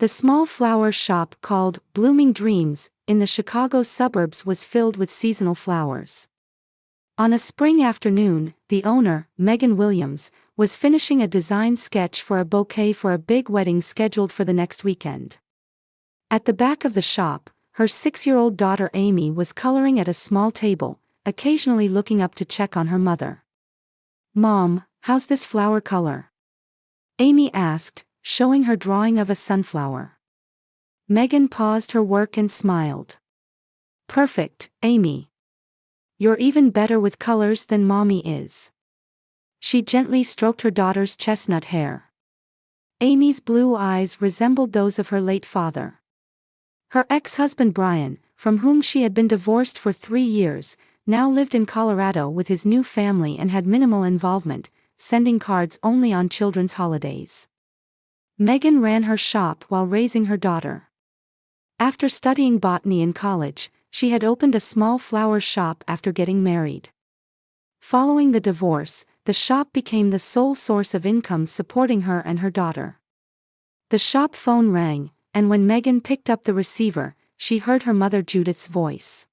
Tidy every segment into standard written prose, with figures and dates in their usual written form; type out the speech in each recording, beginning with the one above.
The small flower shop called Blooming Dreams in the Chicago suburbs was filled with seasonal flowers. On a spring afternoon, the owner, Megan Williams, was finishing a design sketch for a bouquet for a big wedding scheduled for the next weekend. At the back of the shop, her 6-year-old daughter Amy was coloring at a small table, occasionally looking up to check on her mother. "Mom, how's this flower color?" Amy asked, showing her drawing of a sunflower. Megan paused her work and smiled. "Perfect, Amy. You're even better with colors than Mommy is." She gently stroked her daughter's chestnut hair. Amy's blue eyes resembled those of her late father. Her ex-husband Brian, from whom she had been divorced for 3 years, now lived in Colorado with his new family and had minimal involvement, sending cards only on children's holidays. Megan ran her shop while raising her daughter. After studying botany in college, she had opened a small flower shop after getting married. Following the divorce, the shop became the sole source of income supporting her and her daughter. The shop phone rang, and when Megan picked up the receiver, she heard her mother Judith's voice.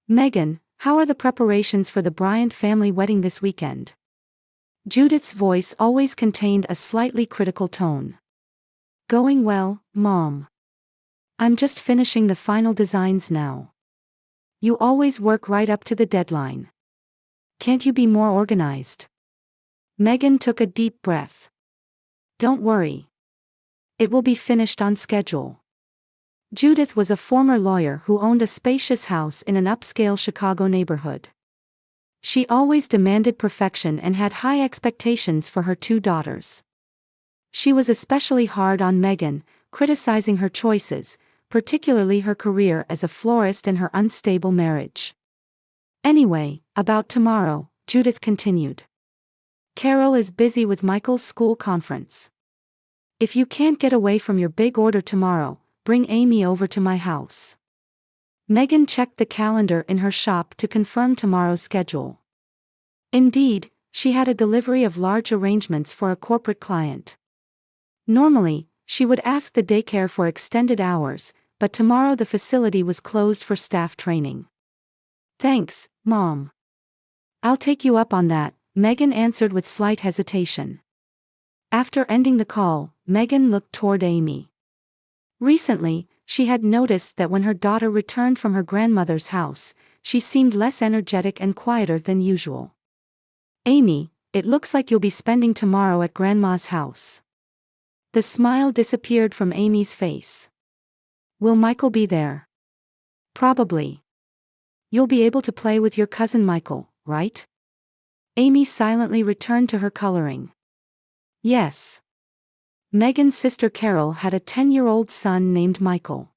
"Megan, how are the preparations for the Bryant family wedding this weekend?" Judith's voice always contained a slightly critical tone. "Going well, Mom. I'm just finishing the final designs now." "You always work right up to the deadline. Can't you be more organized?" Megan took a deep breath. "Don't worry. It will be finished on schedule." Judith was a former lawyer who owned a spacious house in an upscale Chicago neighborhood. She always demanded perfection and had high expectations for her 2 daughters. She was especially hard on Megan, criticizing her choices, particularly her career as a florist and her unstable marriage. "Anyway, about tomorrow," Judith continued. "Carol is busy with Michael's school conference. If you can't get away from your big order tomorrow, bring Amy over to my house." Megan checked the calendar in her shop to confirm tomorrow's schedule. Indeed, she had a delivery of large arrangements for a corporate client. Normally, she would ask the daycare for extended hours, but tomorrow the facility was closed for staff training. "Thanks, Mom. I'll take you up on that," Megan answered with slight hesitation. After ending the call, Megan looked toward Amy. Recently, she had noticed that when her daughter returned from her grandmother's house, she seemed less energetic and quieter than usual. "Amy, it looks like you'll be spending tomorrow at Grandma's house." The smile disappeared from Amy's face. "Will Michael be there?" "Probably. You'll be able to play with your cousin Michael, right?" Amy silently returned to her coloring. "Yes." Megan's sister Carol had a 10-year-old son named Michael.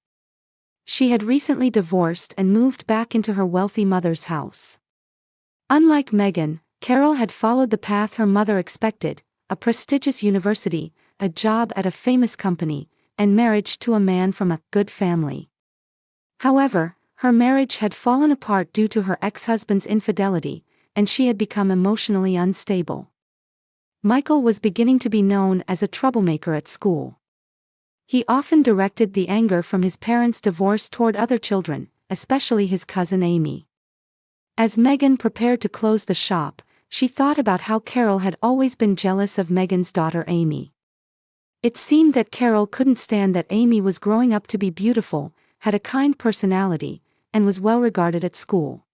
She had recently divorced and moved back into her wealthy mother's house. Unlike Megan, Carol had followed the path her mother expected: a prestigious university, a job at a famous company, and marriage to a man from a good family. However, her marriage had fallen apart due to her ex-husband's infidelity, and she had become emotionally unstable. Michael was beginning to be known as a troublemaker at school. He often directed the anger from his parents' divorce toward other children, especially his cousin Amy. As Megan prepared to close the shop, she thought about how Carol had always been jealous of Megan's daughter Amy. It seemed that Carol couldn't stand that Amy was growing up to be beautiful, had a kind personality, and was well regarded at school.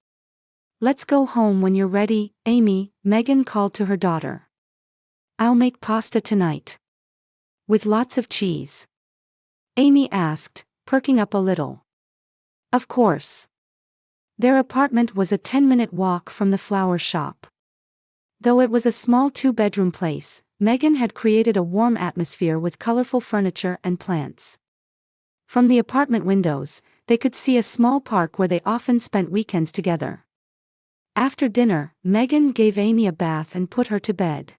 "Let's go home when you're ready, Amy," Megan called to her daughter. "I'll make pasta tonight. With lots of cheese?" Amy asked, perking up a little. "Of course." Their apartment was a 10-minute walk from the flower shop. Though it was a small 2-bedroom place, Megan had created a warm atmosphere with colorful furniture and plants. From the apartment windows, they could see a small park where they often spent weekends together. After dinner, Megan gave Amy a bath and put her to bed.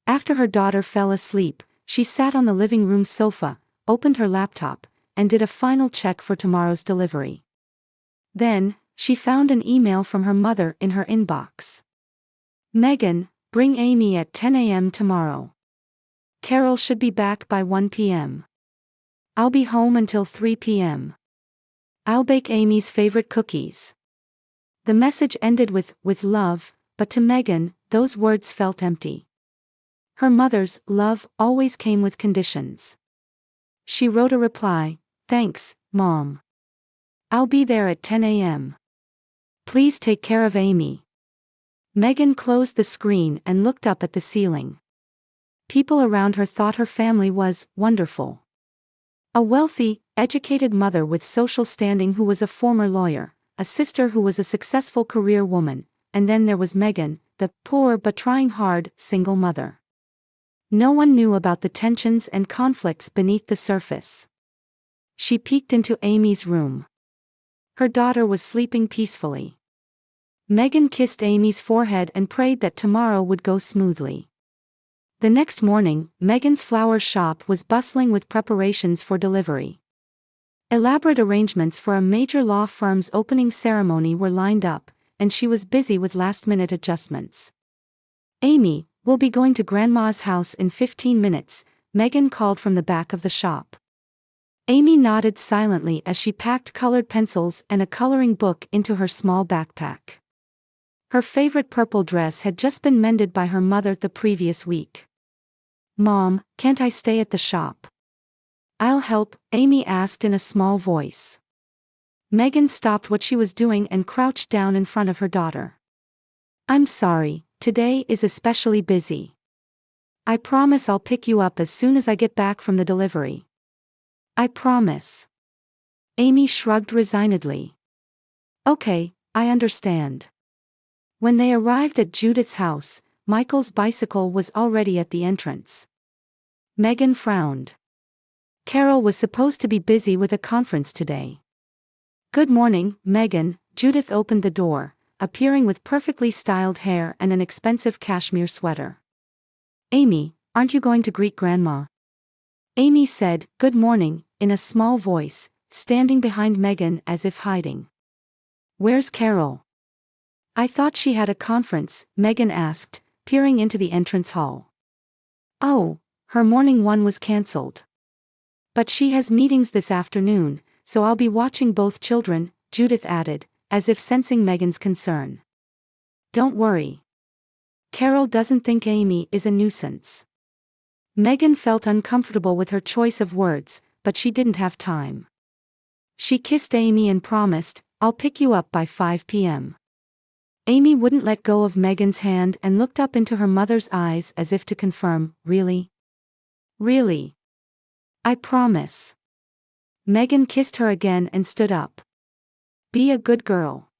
After her daughter fell asleep, she sat on the living room sofa, opened her laptop, and did a final check for tomorrow's delivery. Then, she found an email from her mother in her inbox. "Megan, bring Amy at 10 a.m. tomorrow. Carol should be back by 1 p.m. I'll be home until 3 p.m. I'll bake Amy's favorite cookies. The message ended with love, but to Megan, those words felt empty. Her mother's love always came with conditions. She wrote a reply, "Thanks, Mom. I'll be there at 10 a.m. Please take care of Amy." Megan closed the screen and looked up at the ceiling. People around her thought her family was wonderful. A wealthy, educated mother with social standing who was a former lawyer, a sister who was a successful career woman, and then there was Megan, the poor but trying hard, single mother. No one knew about the tensions and conflicts beneath the surface. She peeked into Amy's room. Her daughter was sleeping peacefully. Megan kissed Amy's forehead and prayed that tomorrow would go smoothly. The next morning, Megan's flower shop was bustling with preparations for delivery. Elaborate arrangements for a major law firm's opening ceremony were lined up, and she was busy with last-minute adjustments. "Amy, we'll be going to Grandma's house in 15 minutes, Megan called from the back of the shop. Amy nodded silently as she packed colored pencils and a coloring book into her small backpack. Her favorite purple dress had just been mended by her mother the previous week. "Mom, can't I stay at the shop?" "I'll help," Amy asked in a small voice. Megan stopped what she was doing and crouched down in front of her daughter. "I'm sorry, today is especially busy. I promise I'll pick you up as soon as I get back from the delivery." "I promise." Amy shrugged resignedly. "Okay, I understand." When they arrived at Judith's house, Michael's bicycle was already at the entrance. Megan frowned. Carol was supposed to be busy with a conference today. "Good morning, Megan," Judith opened the door, appearing with perfectly styled hair and an expensive cashmere sweater. "Amy, aren't you going to greet Grandma?" Amy said, "Good morning," in a small voice, standing behind Megan as if hiding. "Where's Carol?" "I thought she had a conference," Megan asked, peering into the entrance hall. "Oh, her morning one was cancelled. But she has meetings this afternoon, so I'll be watching both children," Judith added, as if sensing Megan's concern. "Don't worry. Carol doesn't think Amy is a nuisance." Megan felt uncomfortable with her choice of words, but she didn't have time. She kissed Amy and promised, "I'll pick you up by 5 p.m. Amy wouldn't let go of Megan's hand and looked up into her mother's eyes as if to confirm, "Really? Really? I promise." Megan kissed her again and stood up. "Be a good girl."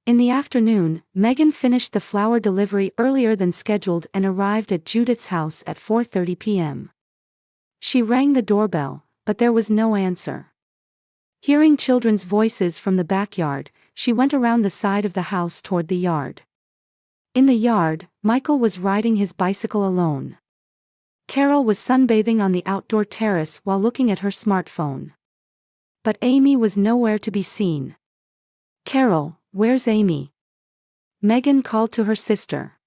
In the afternoon, Megan finished the flower delivery earlier than scheduled and arrived at Judith's house at 4:30 p.m. She rang the doorbell, but there was no answer. Hearing children's voices from the backyard, she went around the side of the house toward the yard. In the yard, Michael was riding his bicycle alone. Carol was sunbathing on the outdoor terrace while looking at her smartphone. But Amy was nowhere to be seen. "Carol, where's Amy?" Megan called to her sister.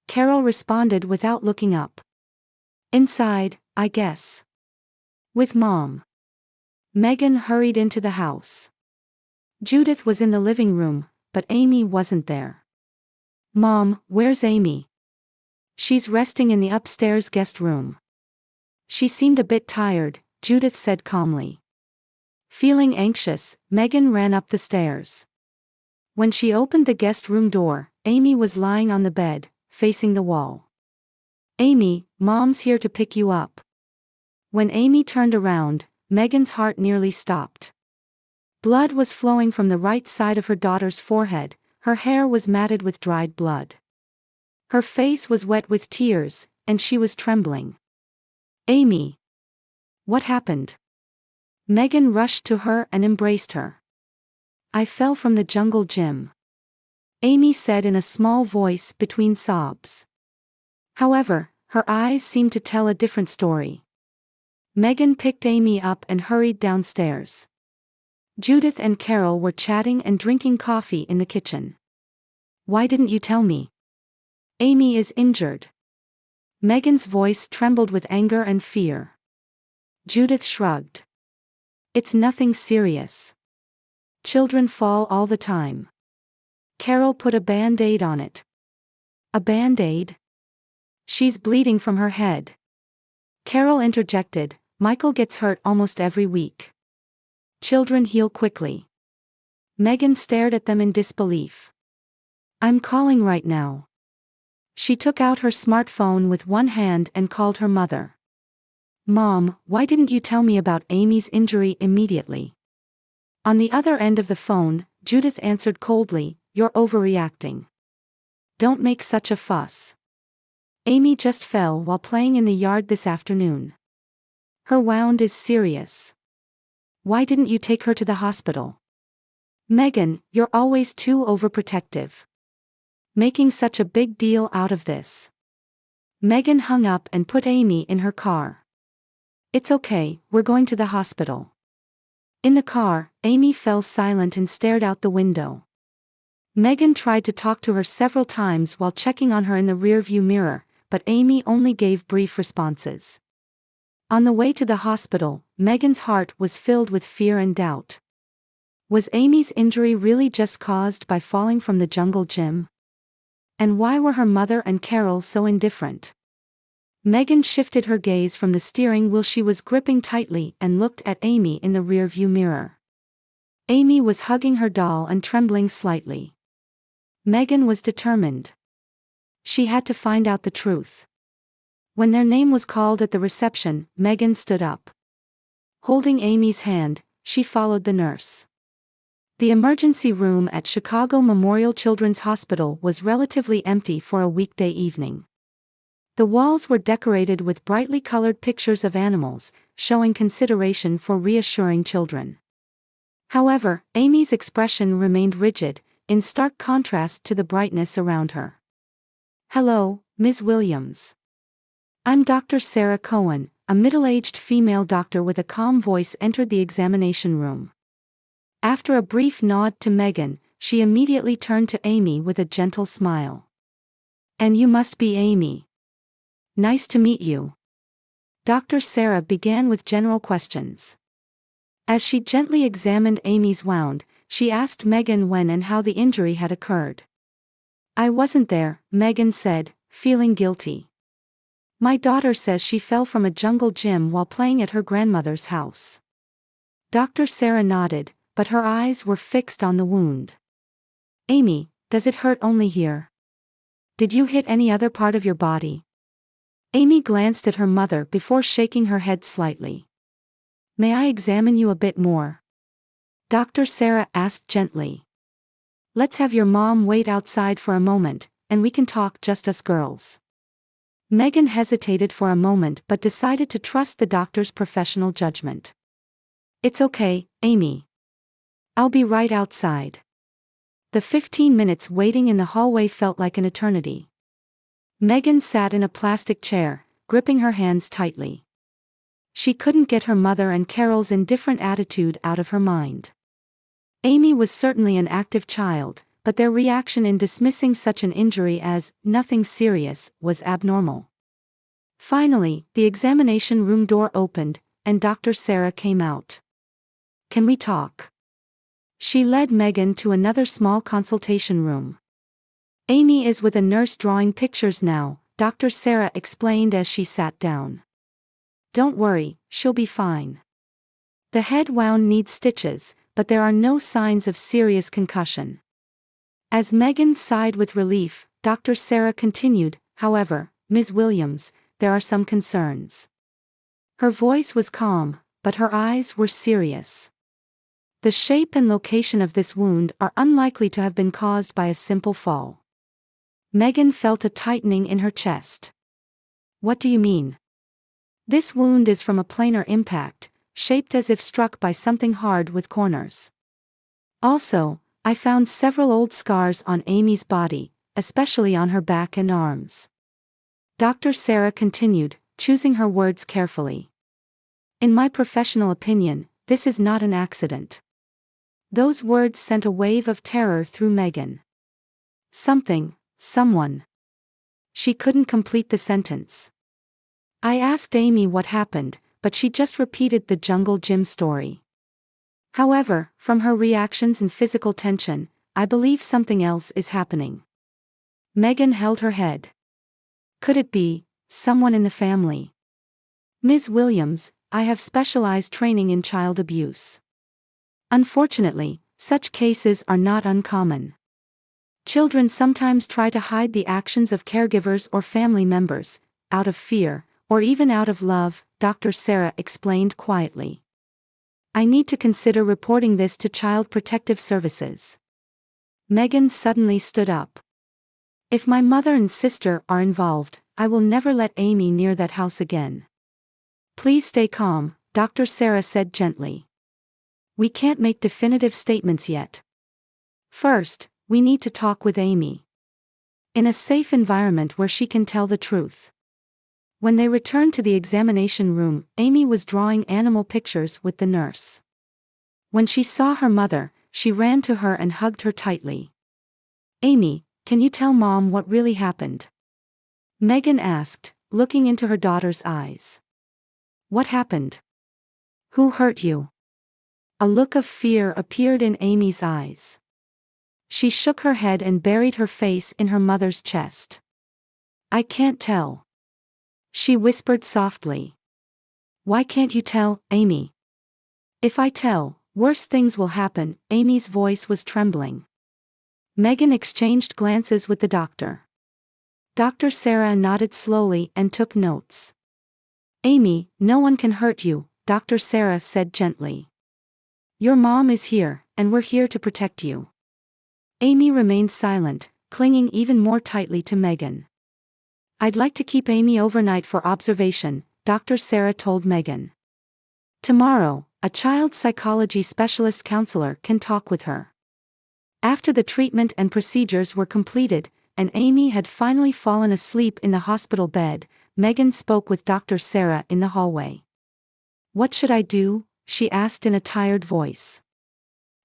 Carol responded without looking up. "Inside, I guess. With Mom." Megan hurried into the house. Judith was in the living room, but Amy wasn't there. "Mom, where's Amy?" "She's resting in the upstairs guest room." "She seemed a bit tired," Judith said calmly. Feeling anxious, Megan ran up the stairs. When she opened the guest room door, Amy was lying on the bed, facing the wall. "Amy, Mom's here to pick you up." When Amy turned around, Megan's heart nearly stopped. Blood was flowing from the right side of her daughter's forehead, her hair was matted with dried blood. Her face was wet with tears, and she was trembling. "Amy! What happened?" Megan rushed to her and embraced her. "I fell from the jungle gym," Amy said in a small voice between sobs. However, her eyes seemed to tell a different story. Megan picked Amy up and hurried downstairs. Judith and Carol were chatting and drinking coffee in the kitchen. "Why didn't you tell me? Amy is injured." Megan's voice trembled with anger and fear. Judith shrugged. It's nothing serious. Children fall all the time. Carol put a band-aid on it. A band-aid? She's bleeding from her head. Carol interjected, Michael gets hurt almost every week. Children heal quickly. Megan stared at them in disbelief. I'm calling right now. She took out her smartphone with one hand and called her mother. Mom, why didn't you tell me about Amy's injury immediately? On the other end of the phone, Judith answered coldly, You're overreacting. Don't make such a fuss. Amy just fell while playing in the yard this afternoon. Her wound is serious. Why didn't you take her to the hospital? Megan, you're always too overprotective. Making such a big deal out of this. Megan hung up and put Amy in her car. It's okay, we're going to the hospital. In the car, Amy fell silent and stared out the window. Megan tried to talk to her several times while checking on her in the rearview mirror, but Amy only gave brief responses. On the way to the hospital, Megan's heart was filled with fear and doubt. Was Amy's injury really just caused by falling from the jungle gym? And why were her mother and Carol so indifferent? Megan shifted her gaze from the steering wheel she was gripping tightly and looked at Amy in the rearview mirror. Amy was hugging her doll and trembling slightly. Megan was determined. She had to find out the truth. When their name was called at the reception, Megan stood up. Holding Amy's hand, she followed the nurse. The emergency room at Chicago Memorial Children's Hospital was relatively empty for a weekday evening. The walls were decorated with brightly colored pictures of animals, showing consideration for reassuring children. However, Amy's expression remained rigid, in stark contrast to the brightness around her. Hello, Ms. Williams. I'm Dr. Sarah Cohen, a middle-aged female doctor with a calm voice entered the examination room. After a brief nod to Megan, she immediately turned to Amy with a gentle smile. And you must be Amy. Nice to meet you. Dr. Sarah began with general questions. As she gently examined Amy's wound, she asked Megan when and how the injury had occurred. I wasn't there, Megan said, feeling guilty. My daughter says she fell from a jungle gym while playing at her grandmother's house. Dr. Sarah nodded, but her eyes were fixed on the wound. Amy, does it hurt only here? Did you hit any other part of your body? Amy glanced at her mother before shaking her head slightly. May I examine you a bit more? Dr. Sarah asked gently. Let's have your mom wait outside for a moment, and we can talk just us girls. Megan hesitated for a moment but decided to trust the doctor's professional judgment. It's okay, Amy. I'll be right outside. The 15 minutes waiting in the hallway felt like an eternity. Megan sat in a plastic chair, gripping her hands tightly. She couldn't get her mother and Carol's indifferent attitude out of her mind. Amy was certainly an active child, but their reaction in dismissing such an injury as nothing serious was abnormal. Finally, the examination room door opened, and Dr. Sarah came out. Can we talk? She led Megan to another small consultation room. Amy is with a nurse drawing pictures now, Dr. Sarah explained as she sat down. Don't worry, she'll be fine. The head wound needs stitches, but there are no signs of serious concussion. As Megan sighed with relief, Dr. Sarah continued, however, Ms. Williams, there are some concerns. Her voice was calm, but her eyes were serious. The shape and location of this wound are unlikely to have been caused by a simple fall. Megan felt a tightening in her chest. What do you mean? This wound is from a planar impact, shaped as if struck by something hard with corners. Also, I found several old scars on Amy's body, especially on her back and arms. Dr. Sarah continued, choosing her words carefully. In my professional opinion, this is not an accident. Those words sent a wave of terror through Megan. Someone. She couldn't complete the sentence. I asked Amy what happened, but she just repeated the jungle gym story. However, from her reactions and physical tension, I believe something else is happening. Megan held her head. Could it be someone in the family? Ms. Williams, I have specialized training in child abuse. Unfortunately, such cases are not uncommon. Children sometimes try to hide the actions of caregivers or family members, out of fear, or even out of love, Dr. Sarah explained quietly. I need to consider reporting this to Child Protective Services. Megan suddenly stood up. If my mother and sister are involved, I will never let Amy near that house again. Please stay calm, Dr. Sarah said gently. We can't make definitive statements yet. First, we need to talk with Amy. In a safe environment where she can tell the truth. When they returned to the examination room, Amy was drawing animal pictures with the nurse. When she saw her mother, she ran to her and hugged her tightly. Amy, can you tell Mom what really happened? Megan asked, looking into her daughter's eyes. What happened? Who hurt you? A look of fear appeared in Amy's eyes. She shook her head and buried her face in her mother's chest. I can't tell. She whispered softly. Why can't you tell, Amy? If I tell, worse things will happen, Amy's voice was trembling. Megan exchanged glances with the doctor. Dr. Sarah nodded slowly and took notes. Amy, no one can hurt you, Dr. Sarah said gently. Your mom is here, and we're here to protect you. Amy remained silent, clinging even more tightly to Megan. I'd like to keep Amy overnight for observation, Dr. Sarah told Megan. Tomorrow, a child psychology specialist counselor can talk with her. After the treatment and procedures were completed, and Amy had finally fallen asleep in the hospital bed, Megan spoke with Dr. Sarah in the hallway. What should I do? She asked in a tired voice.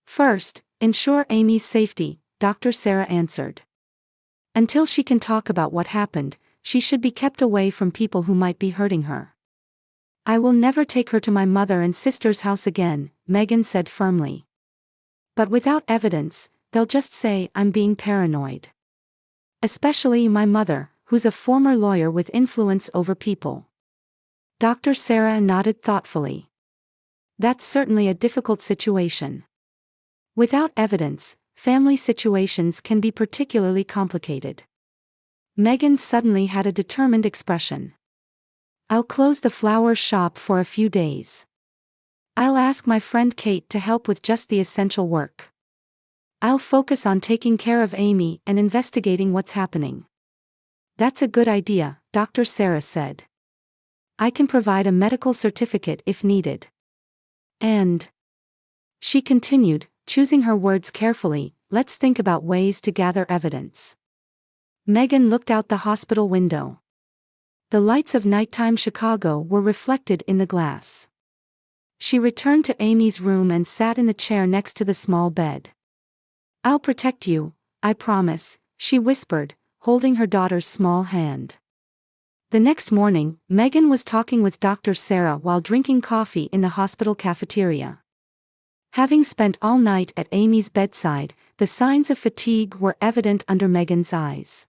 First, ensure Amy's safety, Dr. Sarah answered. Until she can talk about what happened, she should be kept away from people who might be hurting her. I will never take her to my mother and sister's house again, Megan said firmly. But without evidence, they'll just say I'm being paranoid. Especially my mother, who's a former lawyer with influence over people. Dr. Sarah nodded thoughtfully. That's certainly a difficult situation. Without evidence, family situations can be particularly complicated. Megan suddenly had a determined expression. I'll close the flower shop for a few days. I'll ask my friend Kate to help with just the essential work. I'll focus on taking care of Amy and investigating what's happening. That's a good idea, Dr. Sarah said. I can provide a medical certificate if needed. And, she continued, choosing her words carefully, let's think about ways to gather evidence. Megan looked out the hospital window. The lights of nighttime Chicago were reflected in the glass. She returned to Amy's room and sat in the chair next to the small bed. I'll protect you, I promise, she whispered, holding her daughter's small hand. The next morning, Megan was talking with Dr. Sarah while drinking coffee in the hospital cafeteria. Having spent all night at Amy's bedside, the signs of fatigue were evident under Megan's eyes.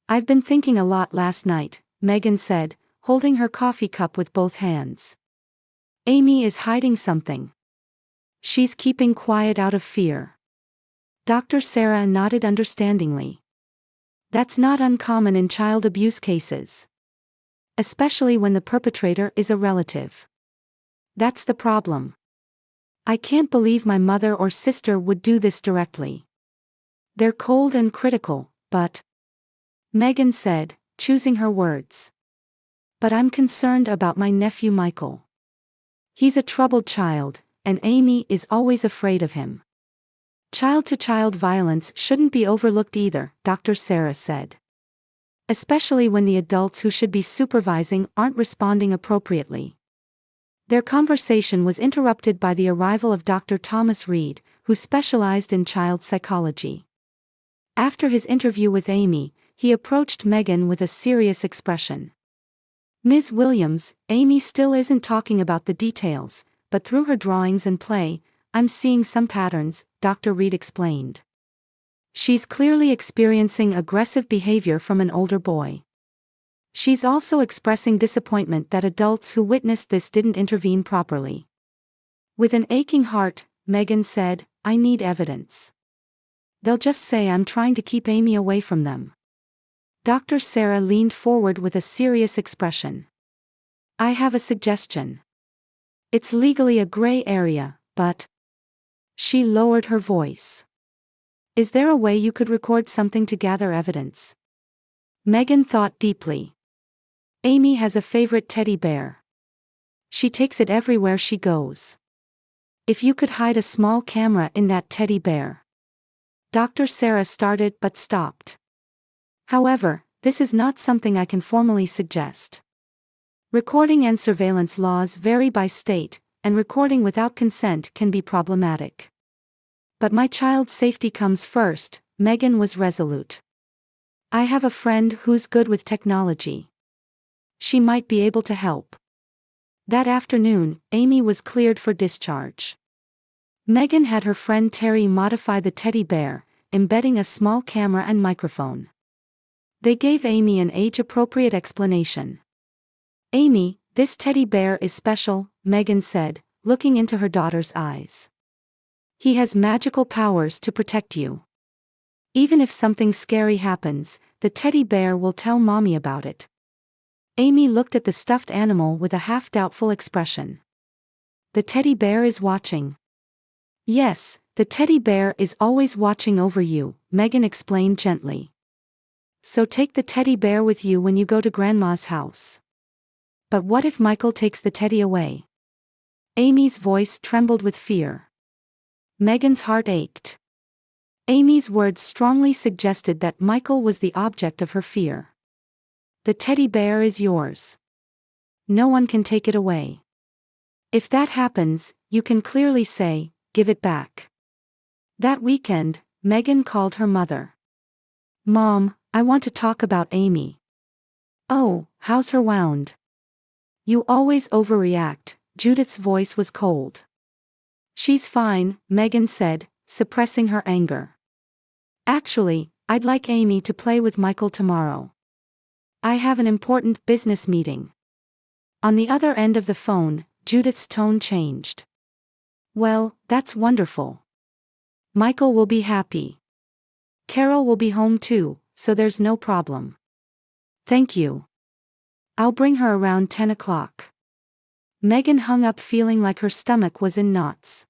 I've been thinking a lot last night, Megan said, holding her coffee cup with both hands. Amy is hiding something. She's keeping quiet out of fear. Dr. Sarah nodded understandingly. That's not uncommon in child abuse cases. Especially when the perpetrator is a relative. That's the problem. I can't believe my mother or sister would do this directly. They're cold and critical, but... Megan said, choosing her words. But I'm concerned about my nephew Michael. He's a troubled child, and Amy is always afraid of him. Child-to-child violence shouldn't be overlooked either, Dr. Sarah said. Especially when the adults who should be supervising aren't responding appropriately. Their conversation was interrupted by the arrival of Dr. Thomas Reed, who specialized in child psychology. After his interview with Amy, he approached Megan with a serious expression. Ms. Williams, Amy still isn't talking about the details, but through her drawings and play, I'm seeing some patterns, Dr. Reed explained. She's clearly experiencing aggressive behavior from an older boy. She's also expressing disappointment that adults who witnessed this didn't intervene properly. With an aching heart, Megan said, I need evidence. They'll just say I'm trying to keep Amy away from them. Dr. Sarah leaned forward with a serious expression. I have a suggestion. It's legally a gray area, but... She lowered her voice. Is there a way you could record something to gather evidence? Megan thought deeply. Amy has a favorite teddy bear. She takes it everywhere she goes. If you could hide a small camera in that teddy bear. Dr. Sarah started but stopped. However, this is not something I can formally suggest. Recording and surveillance laws vary by state, and recording without consent can be problematic. But my child's safety comes first, Megan was resolute. I have a friend who's good with technology. She might be able to help. That afternoon, Amy was cleared for discharge. Megan had her friend Terry modify the teddy bear, embedding a small camera and microphone. They gave Amy an age-appropriate explanation. Amy, this teddy bear is special, Megan said, looking into her daughter's eyes. He has magical powers to protect you. Even if something scary happens, the teddy bear will tell Mommy about it. Amy looked at the stuffed animal with a half-doubtful expression. The teddy bear is watching. Yes, the teddy bear is always watching over you, Megan explained gently. So take the teddy bear with you when you go to Grandma's house. But what if Michael takes the teddy away? Amy's voice trembled with fear. Megan's heart ached. Amy's words strongly suggested that Michael was the object of her fear. The teddy bear is yours. No one can take it away. If that happens, you can clearly say, give it back. That weekend, Megan called her mother. Mom, I want to talk about Amy. Oh, how's her wound? You always overreact, Judith's voice was cold. She's fine, Megan said, suppressing her anger. Actually, I'd like Amy to play with Michael tomorrow. I have an important business meeting. On the other end of the phone, Judith's tone changed. Well, that's wonderful. Michael will be happy. Carol will be home too, so there's no problem. Thank you. I'll bring her around 10 o'clock. Megan hung up feeling like her stomach was in knots.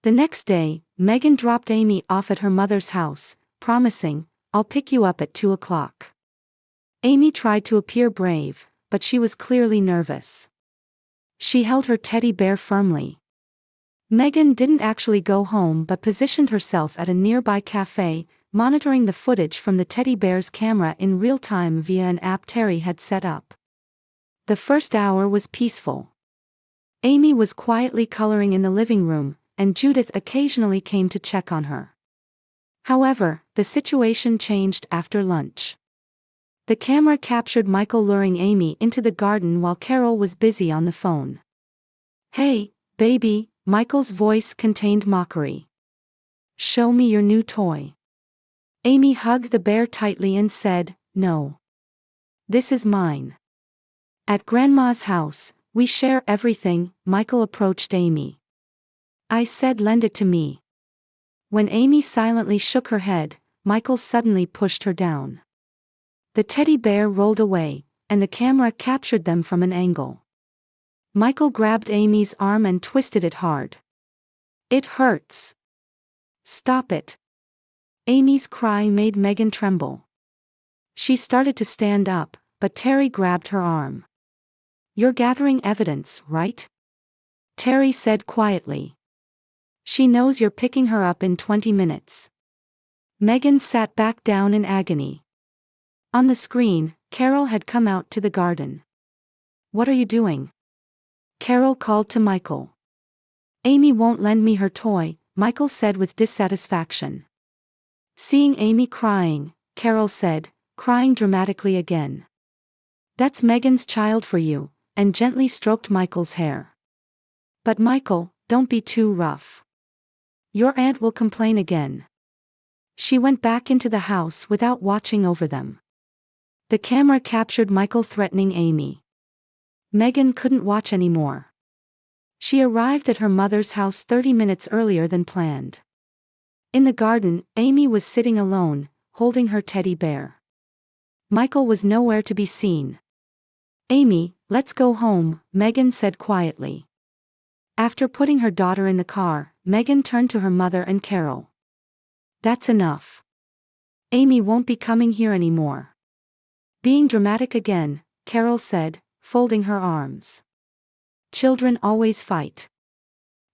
The next day, Megan dropped Amy off at her mother's house, promising, I'll pick you up at 2 o'clock. Amy tried to appear brave, but she was clearly nervous. She held her teddy bear firmly. Megan didn't actually go home but positioned herself at a nearby cafe, monitoring the footage from the teddy bear's camera in real time via an app Terry had set up. The first hour was peaceful. Amy was quietly coloring in the living room, and Judith occasionally came to check on her. However, the situation changed after lunch. The camera captured Michael luring Amy into the garden while Carol was busy on the phone. Hey, baby, Michael's voice contained mockery. Show me your new toy. Amy hugged the bear tightly and said, No. This is mine. At Grandma's house, we share everything, Michael approached Amy. I said lend it to me. When Amy silently shook her head, Michael suddenly pushed her down. The teddy bear rolled away, and the camera captured them from an angle. Michael grabbed Amy's arm and twisted it hard. It hurts. Stop it. Amy's cry made Megan tremble. She started to stand up, but Terry grabbed her arm. You're gathering evidence, right? Terry said quietly. She knows you're picking her up in 20 minutes. Megan sat back down in agony. On the screen, Carol had come out to the garden. What are you doing? Carol called to Michael. Amy won't lend me her toy, Michael said with dissatisfaction. Seeing Amy crying, Carol said, crying dramatically again. "That's Megan's child for you," and gently stroked Michael's hair. "But Michael, don't be too rough. Your aunt will complain again." She went back into the house without watching over them. The camera captured Michael threatening Amy. Megan couldn't watch anymore. She arrived at her mother's house 30 minutes earlier than planned. In the garden, Amy was sitting alone, holding her teddy bear. Michael was nowhere to be seen. "Amy, let's go home," Megan said quietly. After putting her daughter in the car, Megan turned to her mother and Carol. "That's enough. Amy won't be coming here anymore." Being dramatic again, Carol said, folding her arms. "Children always fight.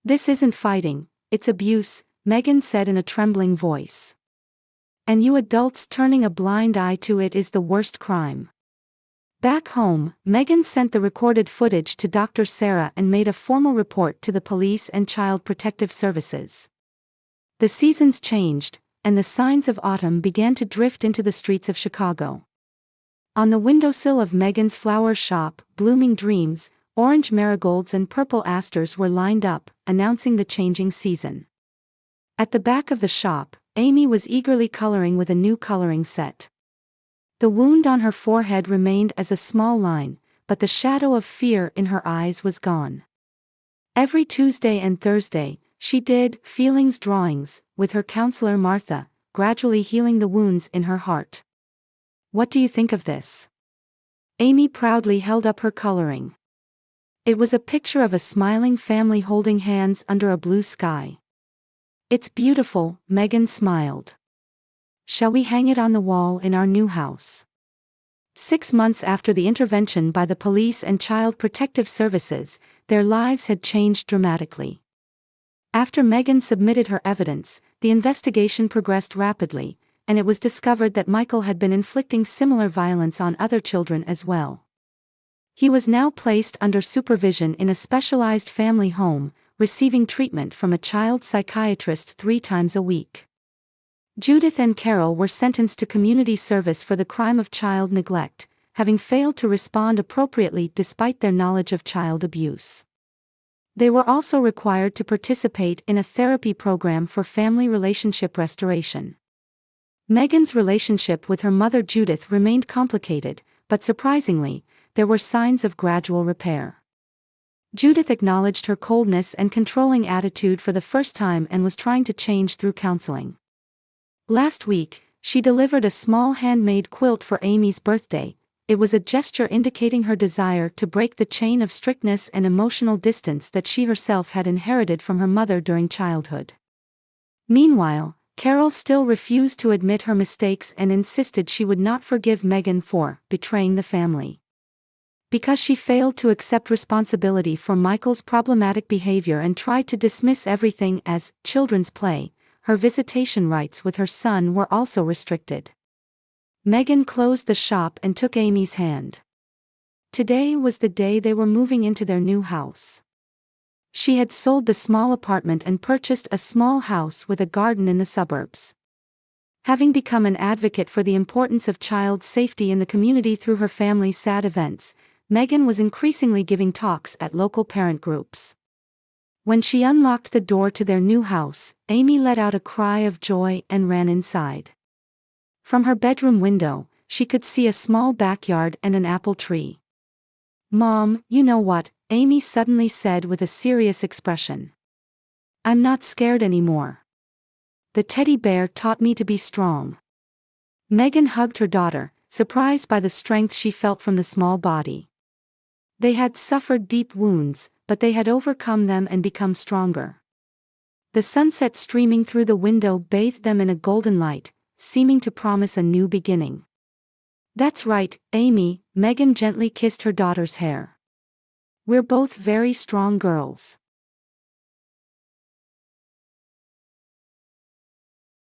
This isn't fighting, it's abuse," Megan said in a trembling voice. "And you adults turning a blind eye to it is the worst crime." Back home, Megan sent the recorded footage to Dr. Sarah and made a formal report to the police and Child Protective Services. The seasons changed, and the signs of autumn began to drift into the streets of Chicago. On the windowsill of Megan's flower shop, Blooming Dreams, orange marigolds and purple asters were lined up, announcing the changing season. At the back of the shop, Amy was eagerly coloring with a new coloring set. The wound on her forehead remained as a small line, but the shadow of fear in her eyes was gone. Every Tuesday and Thursday, she did feelings drawings with her counselor Martha, gradually healing the wounds in her heart. "What do you think of this?" Amy proudly held up her coloring. It was a picture of a smiling family holding hands under a blue sky. "It's beautiful," Megan smiled. "Shall we hang it on the wall in our new house?" 6 months after the intervention by the police and Child Protective Services, their lives had changed dramatically. After Megan submitted her evidence, the investigation progressed rapidly, and it was discovered that Michael had been inflicting similar violence on other children as well. He was now placed under supervision in a specialized family home, receiving treatment from a child psychiatrist 3 times a week. Judith and Carol were sentenced to community service for the crime of child neglect, having failed to respond appropriately despite their knowledge of child abuse. They were also required to participate in a therapy program for family relationship restoration. Megan's relationship with her mother Judith remained complicated, but surprisingly, there were signs of gradual repair. Judith acknowledged her coldness and controlling attitude for the first time and was trying to change through counseling. Last week, she delivered a small handmade quilt for Amy's birthday. It was a gesture indicating her desire to break the chain of strictness and emotional distance that she herself had inherited from her mother during childhood. Meanwhile, Carol still refused to admit her mistakes and insisted she would not forgive Megan for betraying the family. Because she failed to accept responsibility for Michael's problematic behavior and tried to dismiss everything as children's play, her visitation rights with her son were also restricted. Megan closed the shop and took Amy's hand. Today was the day they were moving into their new house. She had sold the small apartment and purchased a small house with a garden in the suburbs. Having become an advocate for the importance of child safety in the community through her family's sad events, Megan was increasingly giving talks at local parent groups. When she unlocked the door to their new house, Amy let out a cry of joy and ran inside. From her bedroom window, she could see a small backyard and an apple tree. "Mom, you know what?" Amy suddenly said with a serious expression. "I'm not scared anymore. The teddy bear taught me to be strong." Megan hugged her daughter, surprised by the strength she felt from the small body. They had suffered deep wounds, but they had overcome them and become stronger. The sunset streaming through the window bathed them in a golden light, seeming to promise a new beginning. "That's right, Amy," Megan gently kissed her daughter's hair. "We're both very strong girls.